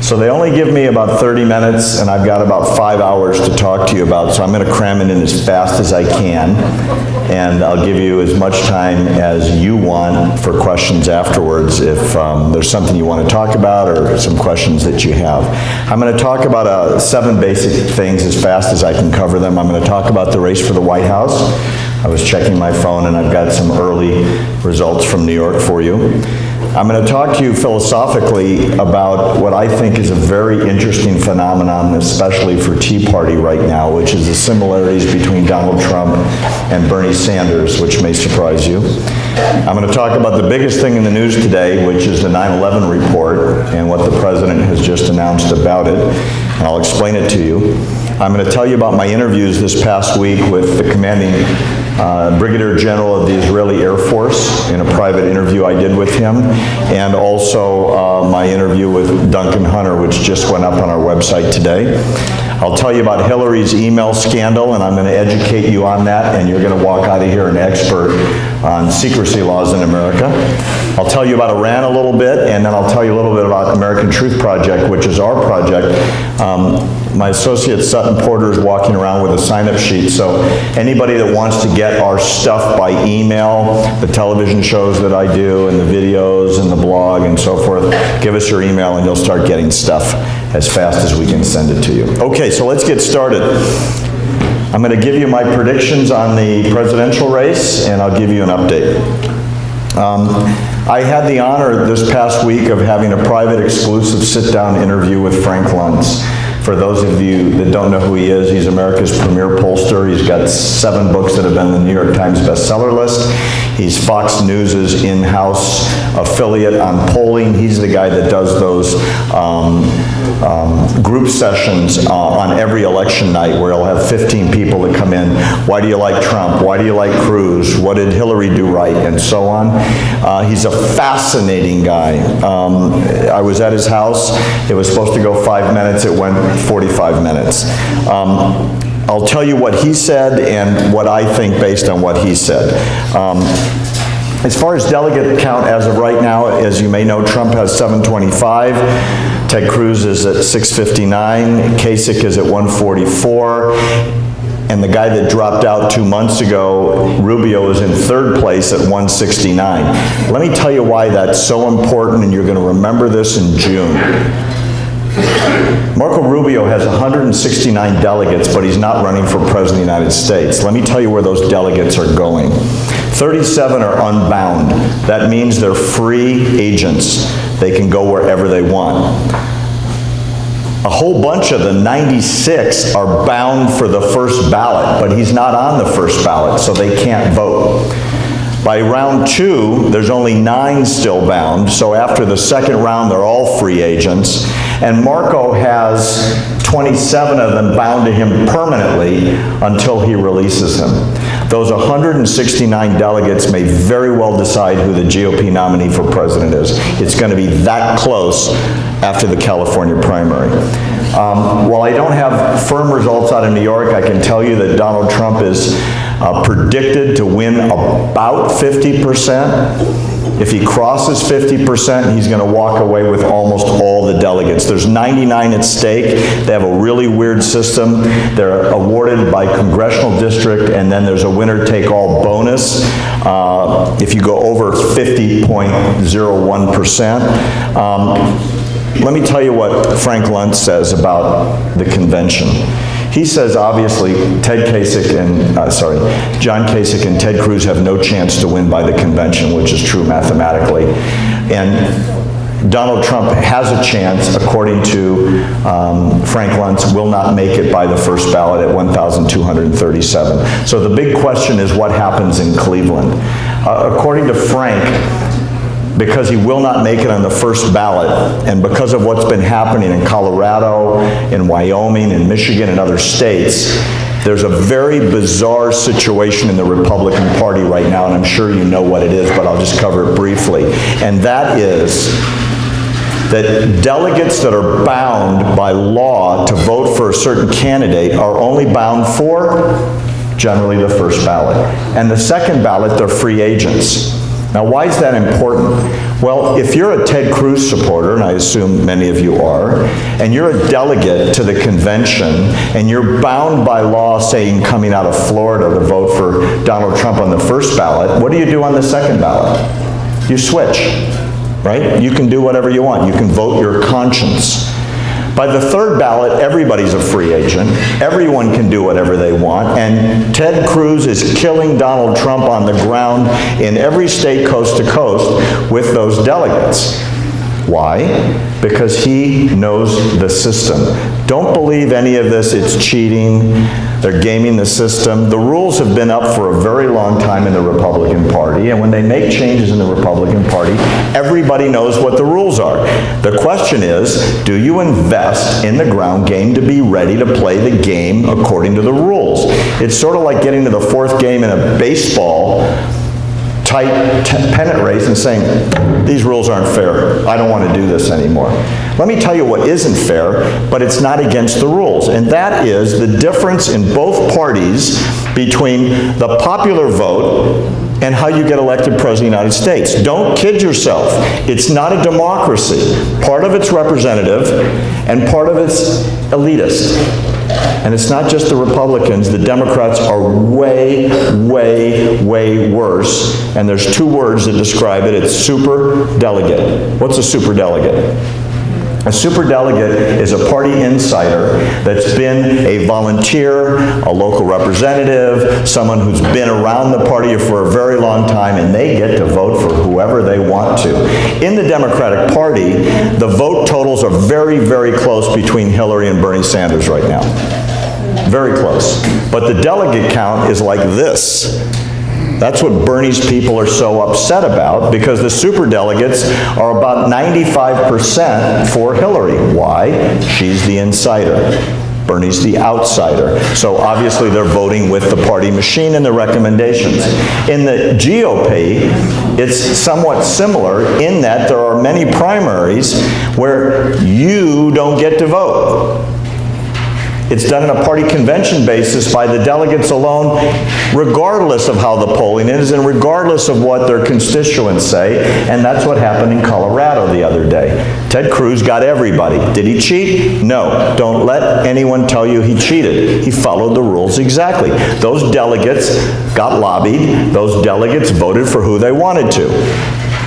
So they only give me about 30 minutes, and I've got about 5 hours to talk to you about, so I'm going to cram it in as fast as I can, and I'll give you as much time as you want for questions afterwards if there's something you want to talk about or some questions that you have. I'm going to talk about 7 basic things as fast as I can cover them. I'm going to talk about the race for the White House. I was checking my phone, and I've got some early results from New York for you. I'm going to talk to you philosophically about what I think is a very interesting phenomenon, especially for Tea Party right now, which is the similarities between Donald Trump and Bernie Sanders, which may surprise you. I'm going to talk about the biggest thing in the news today, which is the 9/11 report and what the president has just announced about it, and I'll explain it to you. I'm going to tell you about my interviews this past week with the commanding Brigadier General of the Israeli Air Force in a private interview I did with him, and also my interview with Duncan Hunter, which just went up on our website today. I'll tell you about Hillary's email scandal, and I'm going to educate you on that, and you're going to walk out of here an expert on secrecy laws in America. I'll tell you about Iran a little bit, and then I'll tell you a little bit about American Truth Project, which is our project. My associate Sutton Porter is walking around with a sign-up sheet, so anybody that wants to get our stuff by email, the television shows that I do, and the videos, and the blog, and so forth, give us your email and you'll start getting stuff as fast as we can send it to you. Okay, so let's get started. I'm going to give you my predictions on the presidential race, and I'll give you an update. I had the honor this past week of having a private exclusive sit-down interview with Frank Luntz. For those of you that don't know who he is, he's America's premier pollster. He's got 7 books that have been on the New York Times bestseller list. He's Fox News' in-house affiliate on polling. He's the guy that does those group sessions on every election night where he'll have 15 people that come in. Why do you like Trump? Why do you like Cruz? What did Hillary do right? And so on. He's a fascinating guy. I was at his house. It was supposed to go 5 minutes. It went 45 minutes. I'll tell you what he said and what I think based on what he said. As far as delegate count as of right now, as you may know, Trump has 725, Ted Cruz is at 659, Kasich is at 144, and the guy that dropped out 2 months ago, Rubio, is in 3rd place at 169. Let me tell you why that's so important, and you're going to remember this in June. Marco Rubio has 169 delegates, but he's not running for president of the United States. Let me tell you where those delegates are going. 37 are unbound. That means they're free agents. They can go wherever they want. A whole bunch of the 96 are bound for the first ballot, but he's not on the first ballot, so they can't vote. By round 2, there's only 9 still bound, so after the second round, they're all free agents. And Marco has 27 of them bound to him permanently until he releases him. Those 169 delegates may very well decide who the GOP nominee for president is. It's going to be that close after the California primary. While I don't have firm results out of New York, I can tell you that Donald Trump is predicted to win about 50%. If he crosses 50%, he's going to walk away with almost all the delegates. There's 99 at stake. They have a really weird system. They're awarded by congressional district, and then there's a winner-take-all bonus if you go over 50.01%. Let me tell you what Frank Luntz says about the convention. He says, obviously, John Kasich and Ted Cruz have no chance to win by the convention, which is true mathematically. And Donald Trump has a chance, according to Frank Luntz, will not make it by the first ballot at 1,237. So the big question is what happens in Cleveland. According to Frank, because he will not make it on the first ballot, and because of what's been happening in Colorado, in Wyoming, in Michigan, and other states, there's a very bizarre situation in the Republican Party right now, and I'm sure you know what it is, but I'll just cover it briefly. And that is that delegates that are bound by law to vote for a certain candidate are only bound for generally the first ballot. And the second ballot, they're free agents. Now, why is that important? Well, if you're a Ted Cruz supporter, and I assume many of you are, and you're a delegate to the convention, and you're bound by law saying coming out of Florida to vote for Donald Trump on the first ballot, what do you do on the second ballot? You switch, right? You can do whatever you want. You can vote your conscience. By the third ballot, everybody's a free agent. Everyone can do whatever they want, and Ted Cruz is killing Donald Trump on the ground in every state coast to coast with those delegates. Why? Because he knows the system. Don't believe any of this, it's cheating. They're gaming the system. The rules have been up for a very long time in the Republican Party, and when they make changes in the Republican Party, everybody knows what the rules are. The question is, do you invest in the ground game to be ready to play the game according to the rules? It's sort of like getting to the fourth game in a baseball tight pennant race and saying, these rules aren't fair. I don't want to do this anymore. Let me tell you what isn't fair, but it's not against the rules, and that is the difference in both parties between the popular vote and how you get elected President of the United States. Don't kid yourself. It's not a democracy. Part of it's representative, and part of it's elitist. And it's not just the Republicans. The Democrats are way, way, way worse. And there's two words that describe it. It's superdelegate. What's a superdelegate? A superdelegate is a party insider that's been a volunteer, a local representative, someone who's been around the party for a very long time, and they get to vote for whoever they want to. In the Democratic Party, the vote totals are very, very close between Hillary and Bernie Sanders right now. Very close. But the delegate count is like this. That's what Bernie's people are so upset about, because the superdelegates are about 95% for Hillary. Why? She's the insider. Bernie's the outsider. So obviously they're voting with the party machine and the recommendations. In the GOP, it's somewhat similar in that there are many primaries where you don't get to vote. It's done on a party convention basis by the delegates alone, regardless of how the polling is and regardless of what their constituents say, and that's what happened in Colorado the other day. Ted Cruz got everybody. Did he cheat? No. Don't let anyone tell you he cheated. He followed the rules exactly. Those delegates got lobbied. Those delegates voted for who they wanted to.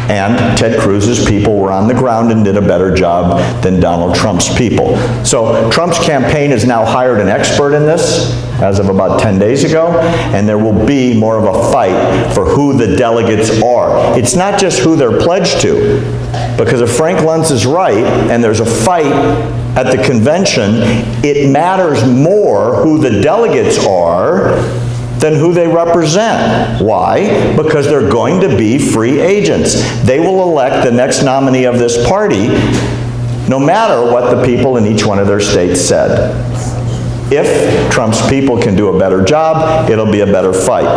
And Ted Cruz's people were on the ground and did a better job than Donald Trump's people. So Trump's campaign has now hired an expert in this as of about 10 days ago, and there will be more of a fight for who the delegates are. It's not just who they're pledged to, because if Frank Luntz is right and there's a fight at the convention, it matters more who the delegates are than who they represent. Why? Because they're going to be free agents. They will elect the next nominee of this party no matter what the people in each one of their states said. If Trump's people can do a better job, it'll be a better fight.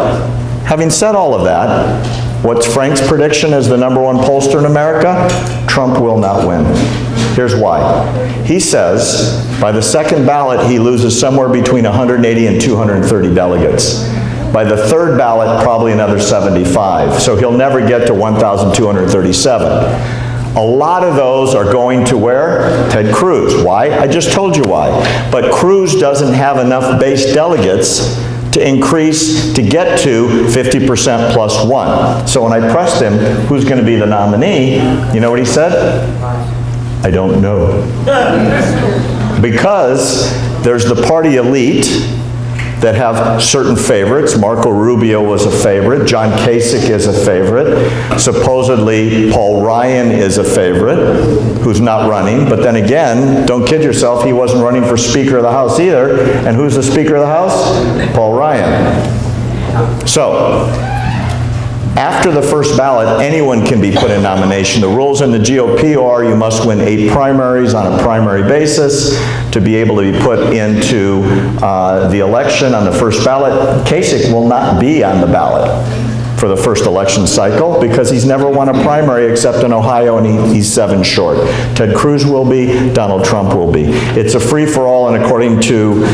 Having said all of that, what's Frank's prediction as the #1 pollster in America? Trump will not win. Here's why. He says by the second ballot he loses somewhere between 180 and 230 delegates. By the third ballot, probably another 75. So he'll never get to 1,237. A lot of those are going to where? Ted Cruz. Why? I just told you why. But Cruz doesn't have enough base delegates to increase to get to 50% plus 1. So when I pressed him, who's going to be the nominee, you know what he said? I don't know. Because there's the party elite that have certain favorites. Marco Rubio was a favorite. John Kasich is a favorite. Supposedly Paul Ryan is a favorite, who's not running. But then again, don't kid yourself, he wasn't running for Speaker of the House either. And who's the Speaker of the House? Paul Ryan. So, after the first ballot, anyone can be put in nomination. The rules in the GOP are you must win 8 primaries on a primary basis to be able to be put into the election on the first ballot. Kasich will not be on the ballot for the first election cycle because he's never won a primary except in Ohio, and he's 7 short. Ted Cruz will be, Donald Trump will be. It's a free-for-all, and according to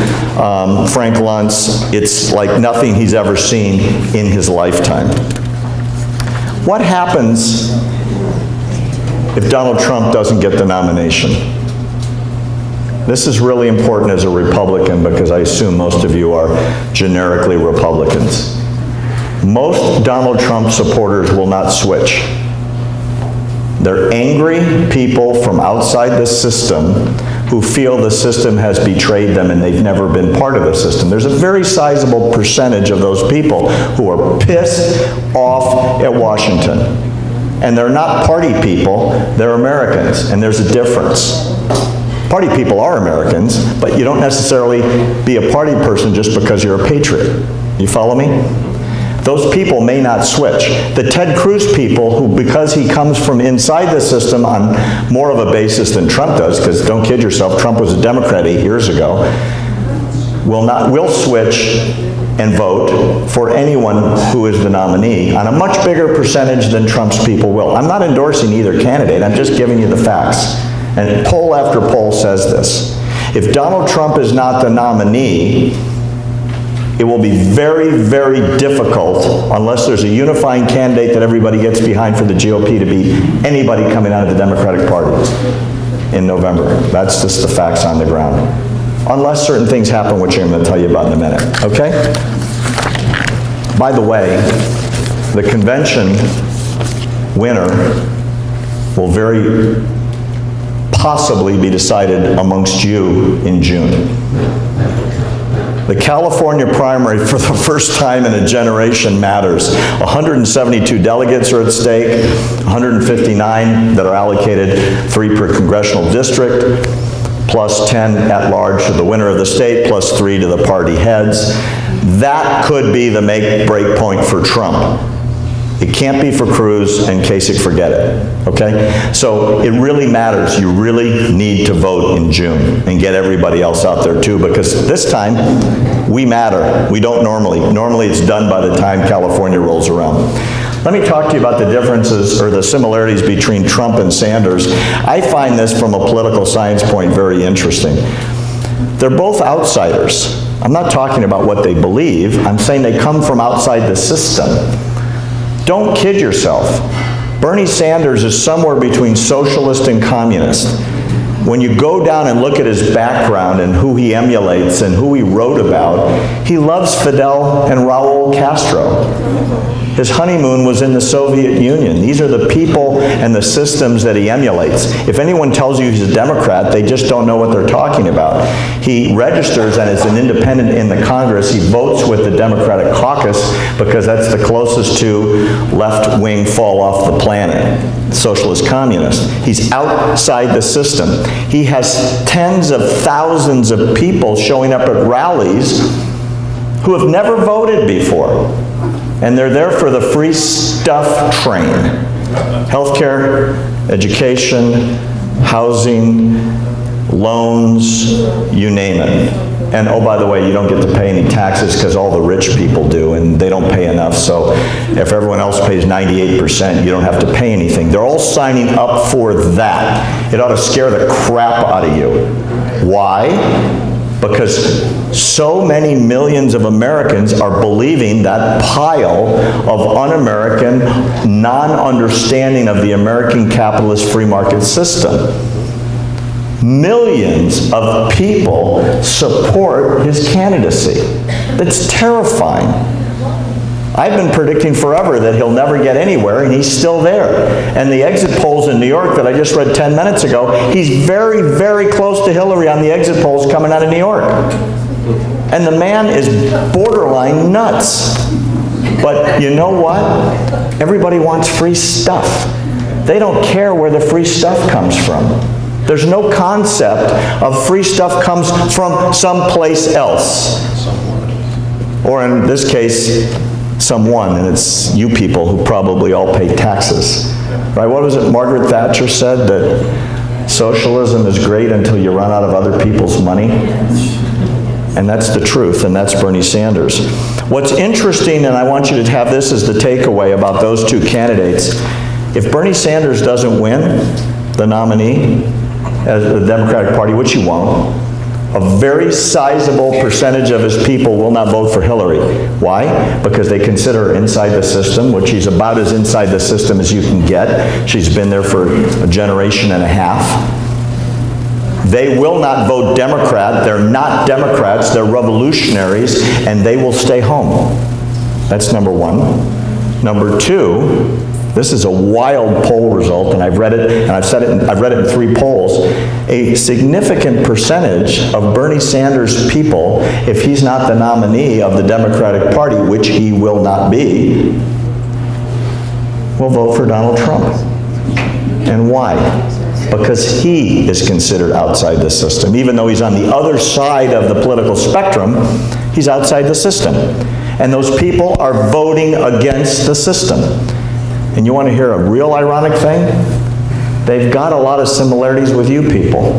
Frank Luntz, it's like nothing he's ever seen in his lifetime. What happens if Donald Trump doesn't get the nomination? This is really important as a Republican because I assume most of you are generically Republicans. Most Donald Trump supporters will not switch. They're angry people from outside the system who feel the system has betrayed them and they've never been part of the system. There's a very sizable percentage of those people who are pissed off at Washington. And they're not party people, they're Americans, and there's a difference. Party people are Americans, but you don't necessarily be a party person just because you're a patriot. You follow me? Those people may not switch. The Ted Cruz people, who because he comes from inside the system on more of a basis than Trump does, because don't kid yourself, Trump was a Democrat 8 years ago, will switch and vote for anyone who is the nominee on a much bigger percentage than Trump's people will. I'm not endorsing either candidate, I'm just giving you the facts. And poll after poll says this. If Donald Trump is not the nominee, it will be very, very difficult, unless there's a unifying candidate that everybody gets behind for the GOP, to beat anybody coming out of the Democratic Party in November. That's just the facts on the ground. Unless certain things happen, which I'm going to tell you about in a minute, okay? By the way, the convention winner will very possibly be decided amongst you in June. The California primary, for the first time in a generation, matters. 172 delegates are at stake, 159 that are allocated, 3 per congressional district, plus 10 at large to the winner of the state, plus 3 to the party heads. That could be the make-break point for Trump. It can't be for Cruz and Kasich, forget it, okay? So it really matters. You really need to vote in June and get everybody else out there too, because this time we matter. We don't normally. Normally it's done by the time California rolls around. Let me talk to you about the differences or the similarities between Trump and Sanders. I find this from a political science point very interesting. They're both outsiders. I'm not talking about what they believe. I'm saying they come from outside the system. Don't kid yourself. Bernie Sanders is somewhere between socialist and communist. When you go down and look at his background and who he emulates and who he wrote about, he loves Fidel and Raul Castro. His honeymoon was in the Soviet Union. These are the people and the systems that he emulates. If anyone tells you he's a Democrat, they just don't know what they're talking about. He registers and is an independent in the Congress. He votes with the Democratic caucus because that's the closest to left-wing fall off the planet, socialist communist. He's outside the system. He has tens of thousands of people showing up at rallies who have never voted before. And they're there for the free stuff train. Healthcare, education, housing, loans, you name it. And oh, by the way, you don't get to pay any taxes because all the rich people do, and they don't pay enough. So if everyone else pays 98%, you don't have to pay anything. They're all signing up for that. It ought to scare the crap out of you. Why? Because so many millions of Americans are believing that pile of un-American, non-understanding of the American capitalist free market system. Millions of people support his candidacy. That's terrifying. I've been predicting forever that he'll never get anywhere, and he's still there. And the exit polls in New York that I just read 10 minutes ago, he's very, very close to Hillary on the exit polls coming out of New York. And the man is borderline nuts. But you know what? Everybody wants free stuff. They don't care where the free stuff comes from. There's no concept of free stuff comes from someplace else. Or in this case, someone, and it's you people who probably all pay taxes. Right? What was it Margaret Thatcher said? That socialism is great until you run out of other people's money? And that's the truth, and that's Bernie Sanders. What's interesting, and I want you to have this as the takeaway about those two candidates, if Bernie Sanders doesn't win the nominee as the Democratic Party, which he won't, A very sizable percentage of his people will not vote for Hillary. Why? Because they consider her inside the system, which she's about as inside the system as you can get. She's been there for a generation and a half. They will not vote Democrat. They're not Democrats. They're revolutionaries, and they will stay home. That's number one. Number two, this is a wild poll result, and I've read it, and I've read it in 3 polls. A significant percentage of Bernie Sanders' people, if he's not the nominee of the Democratic Party, which he will not be, will vote for Donald Trump. And why? Because he is considered outside the system. Even though he's on the other side of the political spectrum, he's outside the system. And those people are voting against the system. And you want to hear a real ironic thing? They've got a lot of similarities with you people.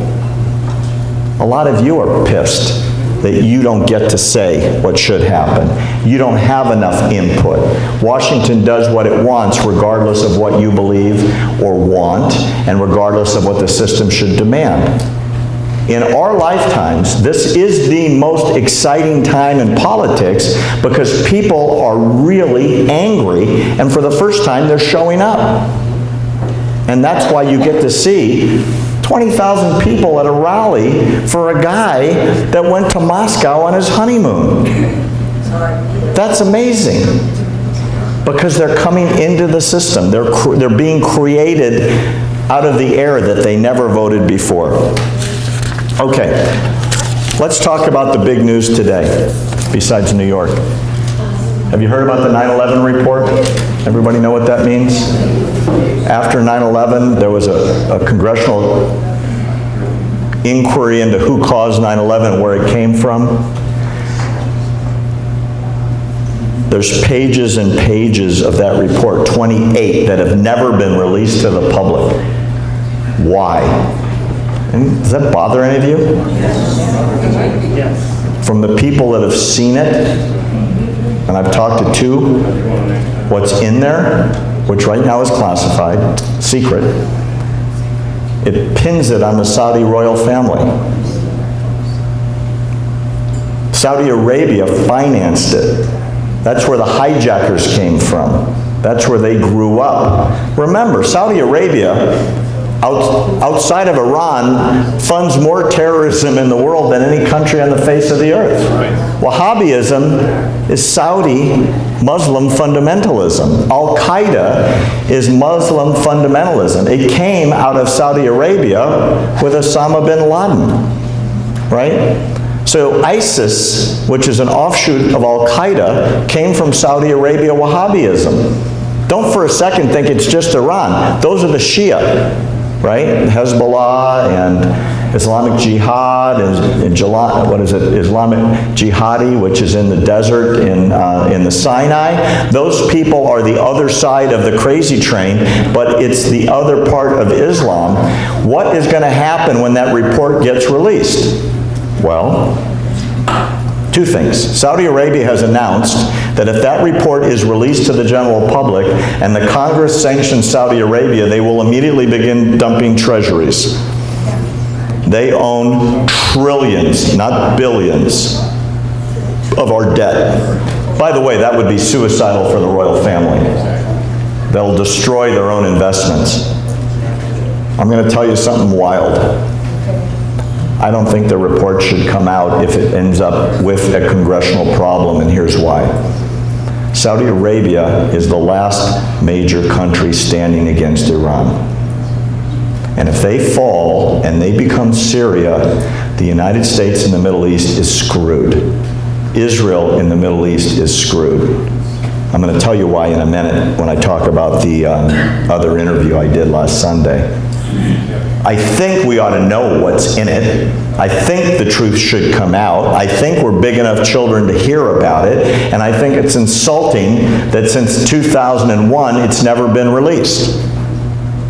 A lot of you are pissed that you don't get to say what should happen. You don't have enough input. Washington does what it wants regardless of what you believe or want, and regardless of what the system should demand. In our lifetimes, this is the most exciting time in politics because people are really angry, and for the first time they're showing up. And that's why you get to see 20,000 people at a rally for a guy that went to Moscow on his honeymoon. That's amazing. Because they're coming into the system. They're being created out of the air that they never voted before. Okay, let's talk about the big news today, besides New York. Have you heard about the 9/11 report? Everybody know what that means? After 9/11, there was a congressional inquiry into who caused 9/11 and where it came from. There's pages and pages of that report, 28, that have never been released to the public. Why? And does that bother any of you? Yes. From the people that have seen it, and I've talked to 2, what's in there, which right now is classified, secret, it pins it on the Saudi royal family. Saudi Arabia financed it. That's where the hijackers came from. That's where they grew up. Remember, Saudi Arabia, outside of Iran, funds more terrorism in the world than any country on the face of the earth. Wahhabism is Saudi Muslim fundamentalism. Al-Qaeda is Muslim fundamentalism. It came out of Saudi Arabia with Osama bin Laden, right? So ISIS, which is an offshoot of Al-Qaeda, came from Saudi Arabia Wahhabism. Don't for a second think it's just Iran. Those are the Shia. Right? Hezbollah and Islamic Jihad and Islamic Jihadi, which is in the desert in the Sinai. Those people are the other side of the crazy train, but it's the other part of Islam. What is going to happen when that report gets released? Well, 2 things. Saudi Arabia has announced that if that report is released to the general public and the Congress sanctions Saudi Arabia, they will immediately begin dumping treasuries. They own trillions, not billions, of our debt. By the way, that would be suicidal for the royal family. They'll destroy their own investments. I'm going to tell you something wild. I don't think the report should come out if it ends up with a congressional problem, and here's why. Saudi Arabia is the last major country standing against Iran. And if they fall and they become Syria, the United States in the Middle East is screwed. Israel in the Middle East is screwed. I'm going to tell you why in a minute when I talk about the other interview I did last Sunday. I think we ought to know what's in it. I think the truth should come out. I think we're big enough children to hear about it. And I think it's insulting that since 2001, it's never been released.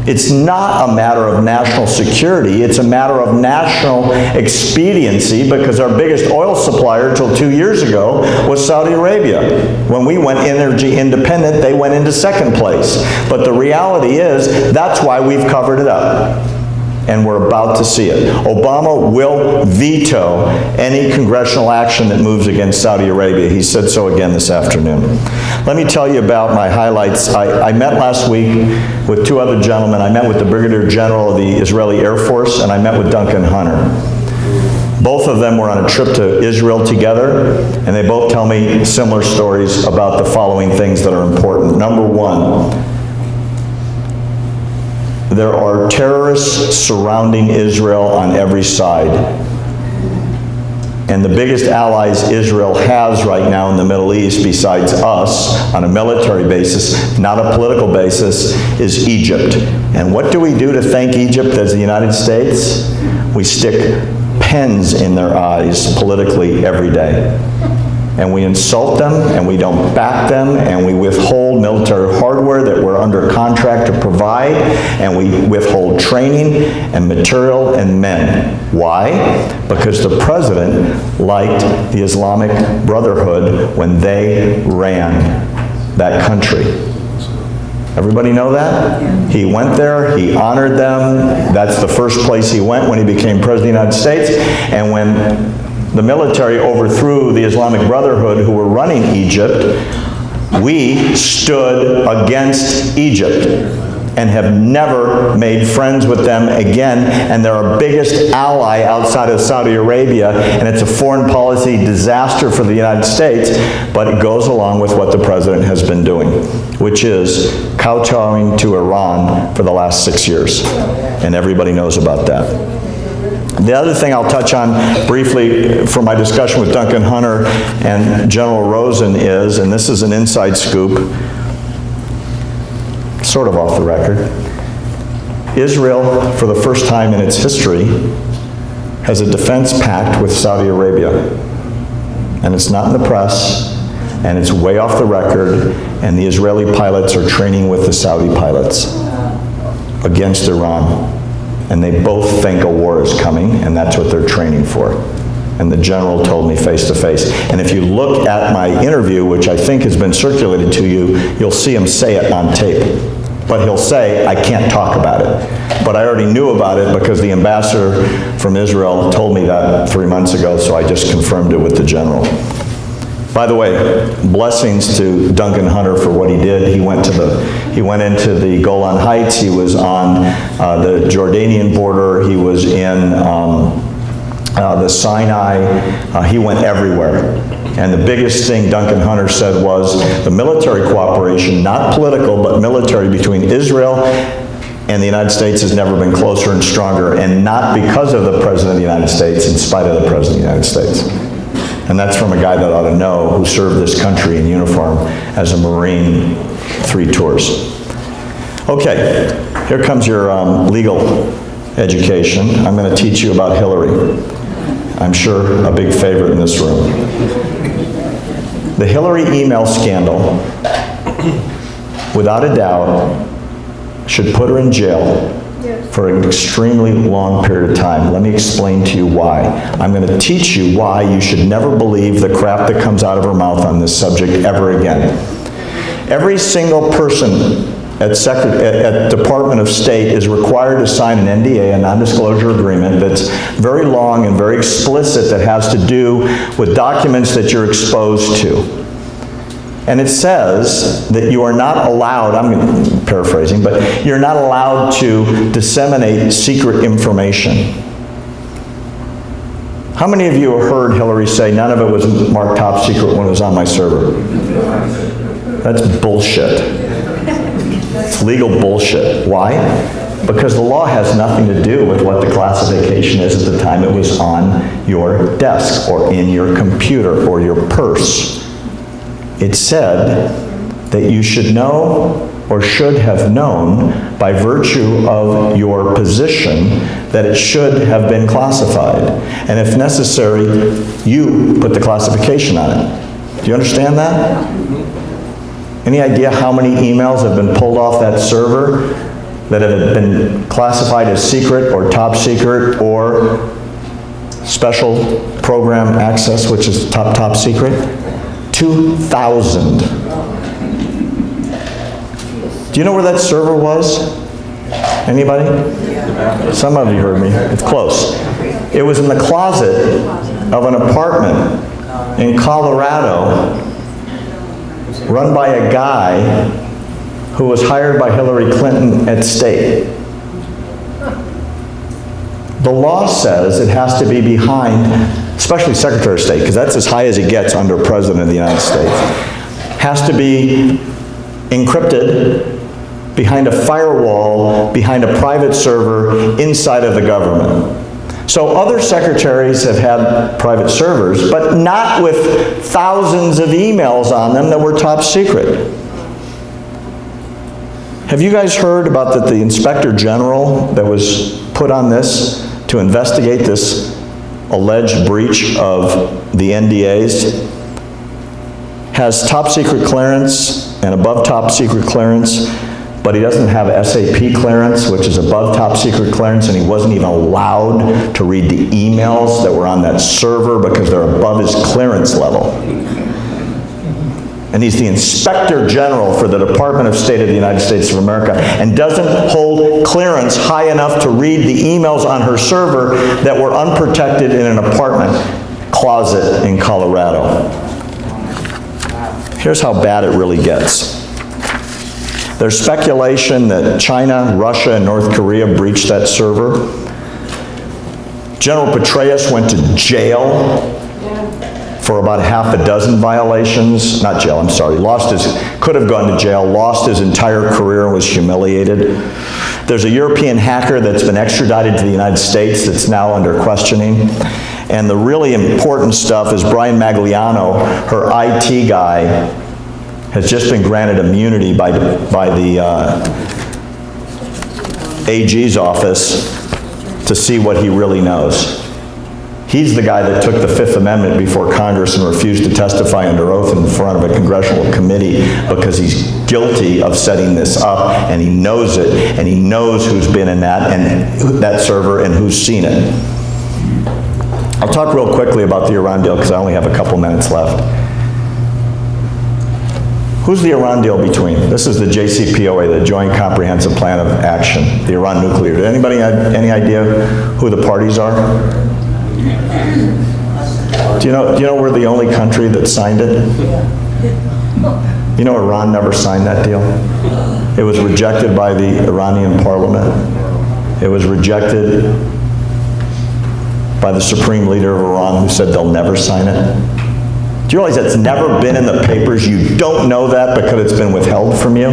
It's not a matter of national security. It's a matter of national expediency because our biggest oil supplier until 2 years ago was Saudi Arabia. When we went energy independent, they went into second place. But the reality is, that's why we've covered it up. And we're about to see it. Obama will veto any congressional action that moves against Saudi Arabia. He said so again this afternoon. Let me tell you about my highlights. I met last week with two other gentlemen. I met with the Brigadier General of the Israeli Air Force, and I met with Duncan Hunter. Both of them were on a trip to Israel together, and they both tell me similar stories about the following things that are important. Number one, there are terrorists surrounding Israel on every side. And the biggest allies Israel has right now in the Middle East, besides us, on a military basis, not a political basis, is Egypt. And what do we do to thank Egypt as the United States? We stick pens in their eyes politically every day. And we insult them, and we don't back them, and we withhold military hardware that we're under contract to provide, and we withhold training and material and men. Why? Because the president liked the Islamic Brotherhood when they ran that country. Everybody know that? He went there, he honored them. That's the first place he went when he became president of the United States. And when the military overthrew the Islamic Brotherhood who were running Egypt, we stood against Egypt and have never made friends with them again. And they're our biggest ally outside of Saudi Arabia, and it's a foreign policy disaster for the United States, but it goes along with what the president has been doing, which is kowtowing to Iran for the last 6 years. And everybody knows about that. The other thing I'll touch on briefly from my discussion with Duncan Hunter and General Rosen is, and this is an inside scoop, sort of off the record, Israel, for the first time in its history, has a defense pact with Saudi Arabia. And it's not in the press, and it's way off the record, and the Israeli pilots are training with the Saudi pilots against Iran. And they both think a war is coming, and that's what they're training for. And the general told me face to face. And if you look at my interview, which I think has been circulated to you, you'll see him say it on tape. But he'll say, I can't talk about it. But I already knew about it because the ambassador from Israel told me that 3 months ago, so I just confirmed it with the general. By the way, blessings to Duncan Hunter for what he did. He went into the Golan Heights. He was on the Jordanian border. He was in the Sinai. He went everywhere. And the biggest thing Duncan Hunter said was the military cooperation, not political, but military between Israel and the United States has never been closer and stronger, and not because of the President of the United States, in spite of the President of the United States. And that's from a guy that ought to know, who served this country in uniform as a Marine 3 tours. Okay, here comes your legal education. I'm going to teach you about Hillary. I'm sure a big favorite in this room. The Hillary email scandal, without a doubt, should put her in jail for an extremely long period of time. Let me explain to you why. I'm going to teach you why you should never believe the crap that comes out of her mouth on this subject ever again. Every single person at Department of State is required to sign an NDA, a non-disclosure agreement, that's very long and very explicit, that has to do with documents that you're exposed to. And it says that you are not allowed, I'm paraphrasing, but you're not allowed to disseminate secret information. How many of you have heard Hillary say, none of it was marked top secret when it was on my server? That's bullshit. It's legal bullshit. Why? Because the law has nothing to do with what the classification is at the time it was on your desk or in your computer or your purse. It said that you should know or should have known by virtue of your position that it should have been classified. And if necessary, you put the classification on it. Do you understand that? Any idea how many emails have been pulled off that server that have been classified as secret or top secret or special program access, which is top secret? 2,000. Do you know where that server was? Anybody? Some of you heard me. It's close. It was in the closet of an apartment in Colorado run by a guy who was hired by Hillary Clinton at state. The law says it has to be behind, especially Secretary of State, because that's as high as it gets under President of the United States, has to be encrypted behind a firewall, behind a private server inside of the government. So other secretaries have had private servers, but not with thousands of emails on them that were top secret. Have you guys heard about that the Inspector General that was put on this to investigate this alleged breach of the NDAs has top secret clearance and above top secret clearance, but he doesn't have SAP clearance, which is above top secret clearance, and he wasn't even allowed to read the emails that were on that server because they're above his clearance level. And he's the Inspector General for the Department of State of the United States of America and doesn't hold clearance high enough to read the emails on her server that were unprotected in an apartment closet in Colorado. Here's how bad it really gets. There's speculation that China, Russia, and North Korea breached that server. General Petraeus went to jail for about half a dozen violations. Not jail, I'm sorry. Could have gone to jail, lost his entire career, and was humiliated. There's a European hacker that's been extradited to the United States that's now under questioning. And the really important stuff is Brian Magliano, her IT guy, has just been granted immunity by the AG's office to see what he really knows. He's the guy that took the Fifth Amendment before Congress and refused to testify under oath in front of a congressional committee because he's guilty of setting this up, and he knows it, and he knows who's been in that server and who's seen it. I'll talk real quickly about the Iran deal because I only have a couple minutes left. Who's the Iran deal between? This is the JCPOA, the Joint Comprehensive Plan of Action, the Iran nuclear. Did anybody have any idea who the parties are? Do you know we're the only country that signed it? You know Iran never signed that deal? It was rejected by the Iranian parliament. It was rejected by the supreme leader of Iran, who said they'll never sign it. Do you realize that's never been in the papers? You don't know that because it's been withheld from you?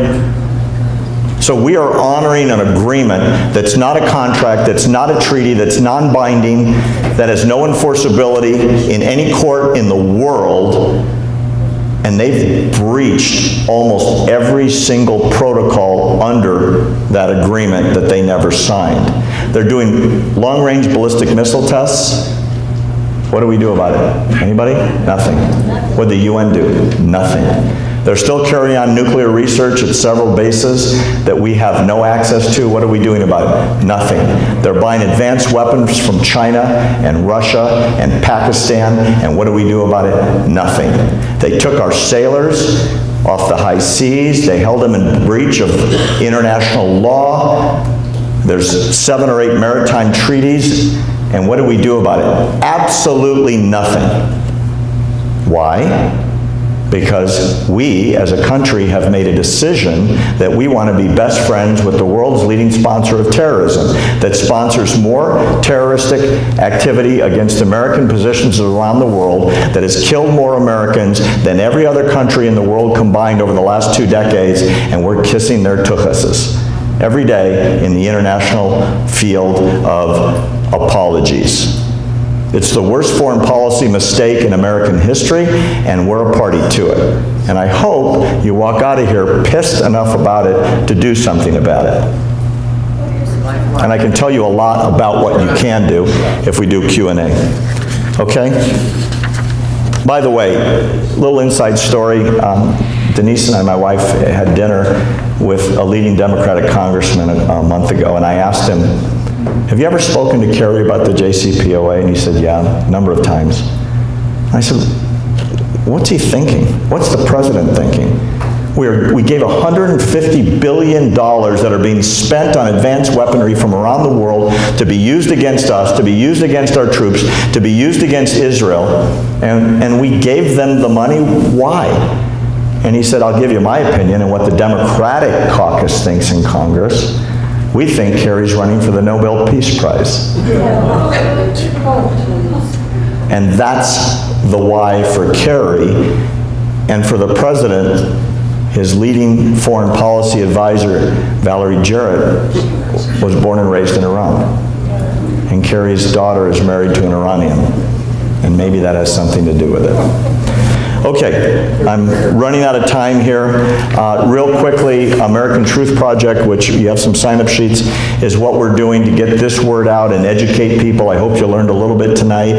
So we are honoring an agreement that's not a contract, that's not a treaty, that's non-binding, that has no enforceability in any court in the world, and they've breached almost every single protocol under that agreement that they never signed. They're doing long-range ballistic missile tests. What do we do about it? Anybody? Nothing. What did the UN do? Nothing. They're still carrying on nuclear research at several bases that we have no access to. What are we doing about it? Nothing. They're buying advanced weapons from China and Russia and Pakistan, and what do we do about it? Nothing. They took our sailors off the high seas. They held them in breach of international law. There's 7 or 8 maritime treaties, and what do we do about it? Absolutely nothing. Why? Because we, as a country, have made a decision that we want to be best friends with the world's leading sponsor of terrorism, that sponsors more terroristic activity against American positions around the world, that has killed more Americans than every other country in the world combined over the last 2 decades, and we're kissing their tuchuses every day in the international field of apologies. It's the worst foreign policy mistake in American history, and we're a party to it. And I hope you walk out of here pissed enough about it to do something about it. And I can tell you a lot about what you can do if we do Q&A. Okay? By the way, little inside story. Denise and I, my wife, had dinner with a leading Democratic congressman a month ago, and I asked him, have you ever spoken to Kerry about the JCPOA? And he said, yeah, a number of times. I said, what's he thinking? What's the president thinking? We gave $150 billion that are being spent on advanced weaponry from around the world to be used against us, to be used against our troops, to be used against Israel, and we gave them the money. Why? And he said, I'll give you my opinion and what the Democratic caucus thinks in Congress. We think Kerry's running for the Nobel Peace Prize. And that's the why for Kerry. And for the president, his leading foreign policy advisor, Valerie Jarrett, was born and raised in Iran. And Kerry's daughter is married to an Iranian. And maybe that has something to do with it. Okay, I'm running out of time here. Real quickly, American Truth Project, which you have some sign-up sheets, is what we're doing to get this word out and educate people. I hope you learned a little bit tonight.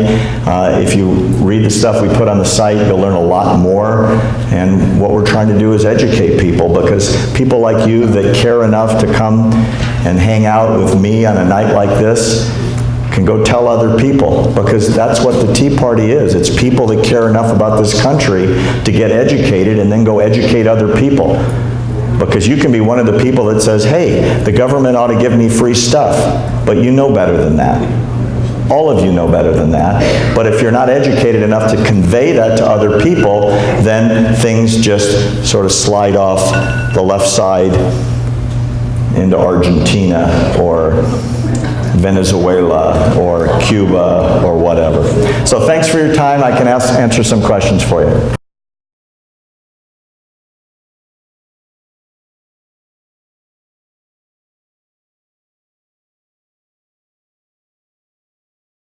If you read the stuff we put on the site, you'll learn a lot more. And what we're trying to do is educate people, because people like you that care enough to come and hang out with me on a night like this can go tell other people, because that's what the Tea Party is. It's people that care enough about this country to get educated and then go educate other people. Because you can be one of the people that says, hey, the government ought to give me free stuff, but you know better than that. All of you know better than that. But if you're not educated enough to convey that to other people, then things just sort of slide off the left side into Argentina or Venezuela or Cuba or whatever. So thanks for your time. I can answer some questions for you.